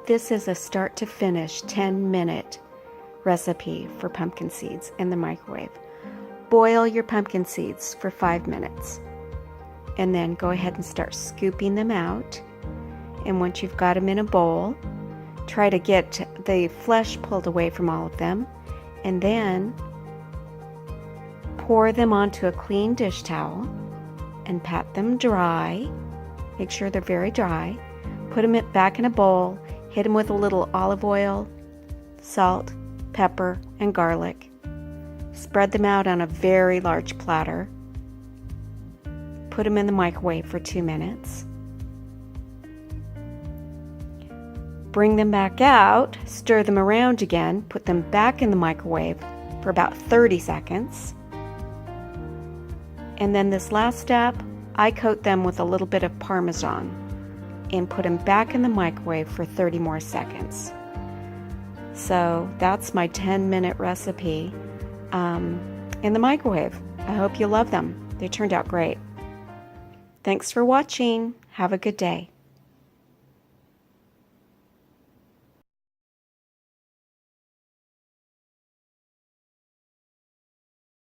This is a start to finish 10-minute recipe for pumpkin seeds in the microwave. Boil your pumpkin seeds for 5 minutes and then go ahead and start scooping them out. And once you've got them in a bowl, try to get the flesh pulled away from all of them, and then pour them onto a clean dish towel and pat them dry. Make sure they're very dry. Put them back in a bowl, hit them with a little olive oil, salt, pepper, and garlic. Spread them out on a very large platter. Put them in the microwave for 2 minutes. Bring them back out, stir them around again, put them back in the microwave for about 30 seconds. And then this last step, I coat them with a little bit of parmesan and put them back in the microwave for 30 more seconds. So that's my 10-minute recipe in the microwave. I hope you love them. They turned out great. Thanks for watching. Have a good day.